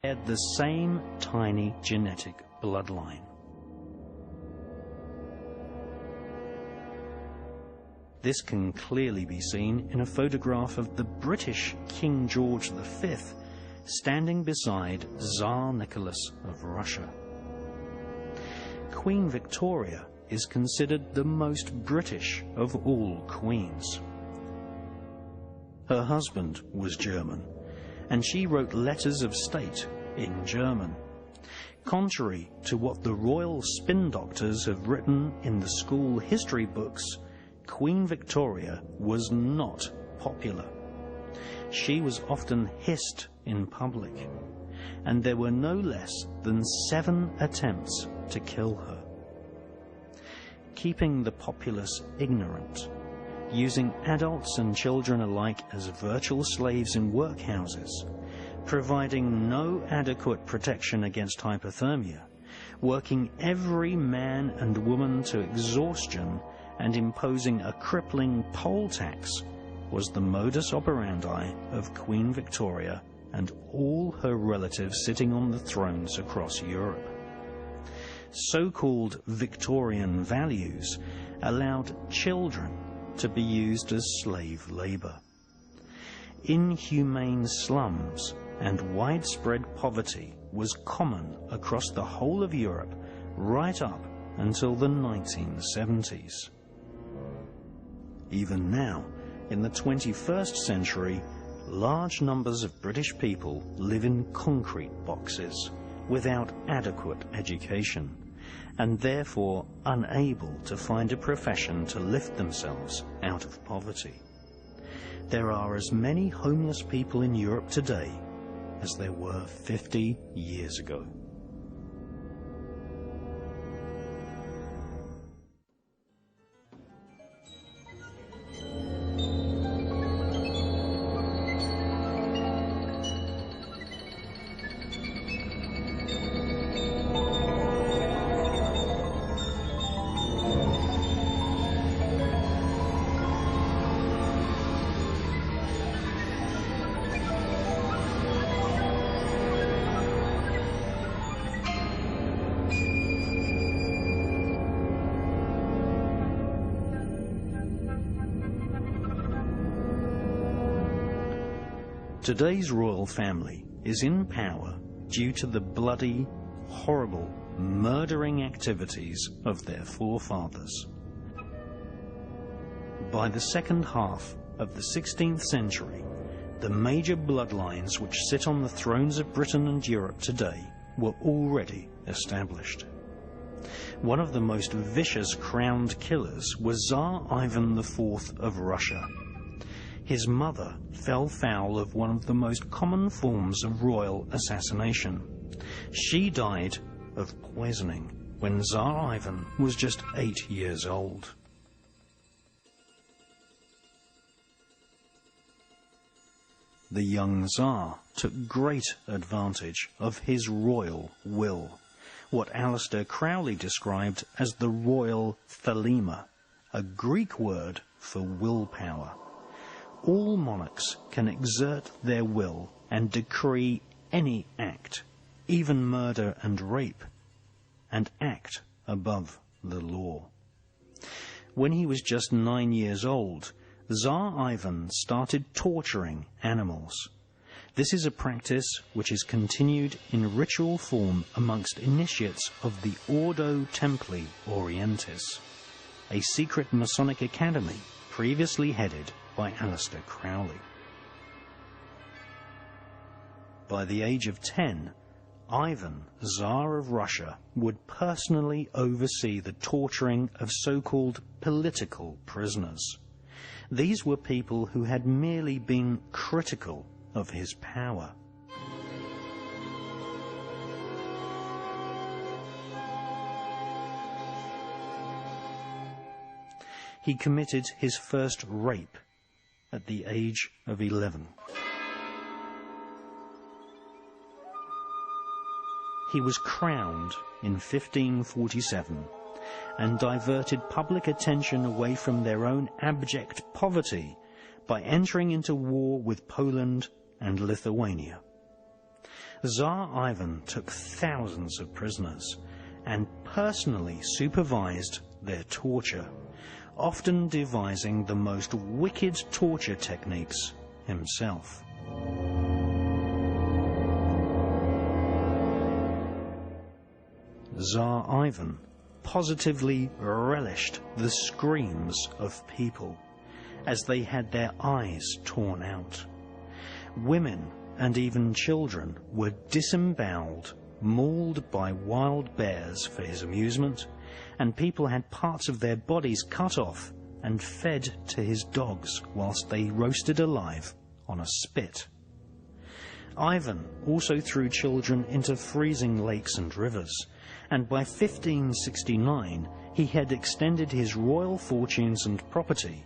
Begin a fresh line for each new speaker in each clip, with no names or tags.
had the same tiny genetic bloodline. This can clearly be seen in a photograph of the British King George V standing beside Tsar Nicholas of Russia. Queen Victoria is considered the most British of all queens. Her husband was German, and she wrote letters of state in German. Contrary to what the royal spin doctors have written in the school history books, Queen Victoria was not popular. She was often hissed in public, and there were no less than 7 attempts to kill her. Keeping the populace ignorant, using adults and children alike as virtual slaves in workhouses, providing no adequate protection against hypothermia, working every man and woman to exhaustion, and imposing a crippling poll tax was the modus operandi of Queen Victoria and all her relatives sitting on the thrones across Europe. So-called Victorian values allowed children to be used as slave labor. Inhumane slums and widespread poverty was common across the whole of Europe right up until the 1970s. Even now, in the 21st century, large numbers of British people live in concrete boxes without adequate education, and therefore unable to find a profession to lift themselves out of poverty. There are as many homeless people in Europe today as there were 50 years ago. Today's royal family is in power due to the bloody, horrible, murdering activities of their forefathers. By the second half of the 16th century, the major bloodlines which sit on the thrones of Britain and Europe today were already established. One of the most vicious crowned killers was Tsar Ivan IV of Russia. His mother fell foul of one of the most common forms of royal assassination. She died of poisoning when Tsar Ivan was just 8 years old. The young Tsar took great advantage of his royal will, what Aleister Crowley described as the royal thelema, a Greek word for willpower. All monarchs can exert their will and decree any act, even murder and rape, and act above the law. When he was just 9 years old, Tsar Ivan started torturing animals. This is a practice which is continued in ritual form amongst initiates of the Ordo Templi Orientis, a secret Masonic academy previously headed by Aleister Crowley. By the age of 10, Ivan, Tsar of Russia, would personally oversee the torturing of so-called political prisoners. These were people who had merely been critical of his power. He committed his first rape at the age of 11. He was crowned in 1547 and diverted public attention away from their own abject poverty by entering into war with Poland and Lithuania. Tsar Ivan took thousands of prisoners and personally supervised their torture, often devising the most wicked torture techniques himself. Tsar Ivan positively relished the screams of people as they had their eyes torn out. Women and even children were disemboweled, mauled by wild bears for his amusement, and people had parts of their bodies cut off and fed to his dogs whilst they roasted alive on a spit. Ivan also threw children into freezing lakes and rivers, and by 1569 he had extended his royal fortunes and property,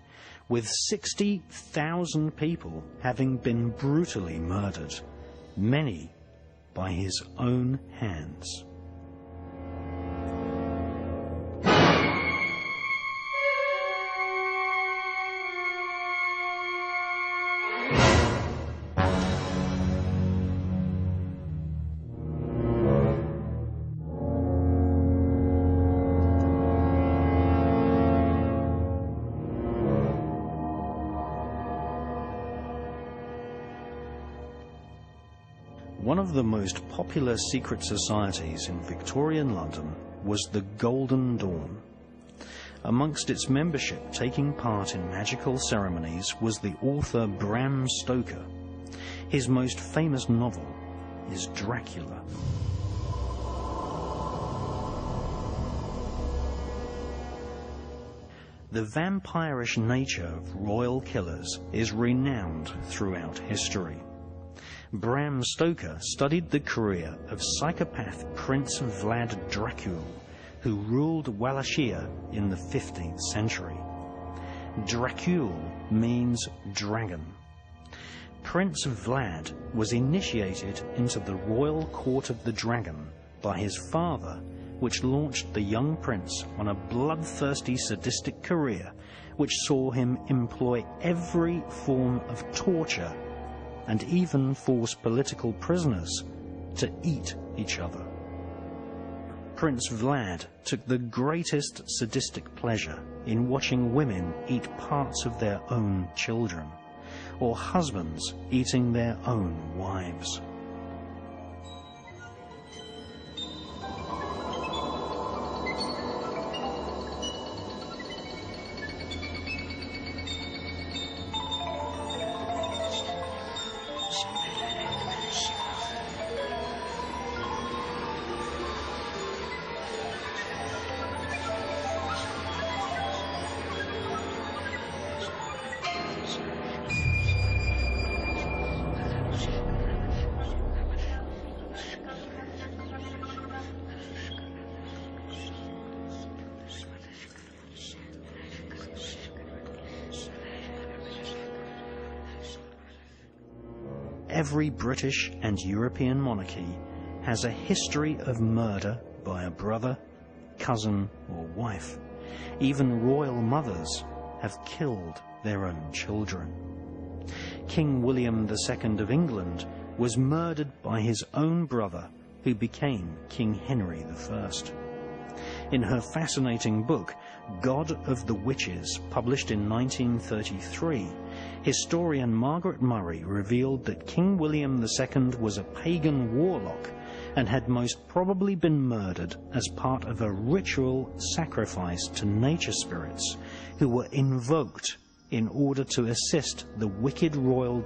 with 60,000 people having been brutally murdered, many by his own hands. One of the most popular secret societies in Victorian London was the Golden Dawn. Amongst its membership taking part in magical ceremonies was the author Bram Stoker. His most famous novel is Dracula. The vampirish nature of royal killers is renowned throughout history. Bram Stoker studied the career of psychopath Prince Vlad Dracul, who ruled Wallachia in the 15th century. Dracul means dragon. Prince Vlad was initiated into the royal court of the dragon by his father, which launched the young prince on a bloodthirsty sadistic career which saw him employ every form of torture and even force political prisoners to eat each other. Prince Vlad took the greatest sadistic pleasure in watching women eat parts of their own children, or husbands eating their own wives. Every British and European monarchy has a history of murder by a brother, cousin, or wife. Even royal mothers have killed their own children. King William II of England was murdered by his own brother, who became King Henry I. In her fascinating book, God of the Witches, published in 1933, historian Margaret Murray revealed that King William II was a pagan warlock and had most probably been murdered as part of a ritual sacrifice to nature spirits who were invoked in order to assist the wicked royal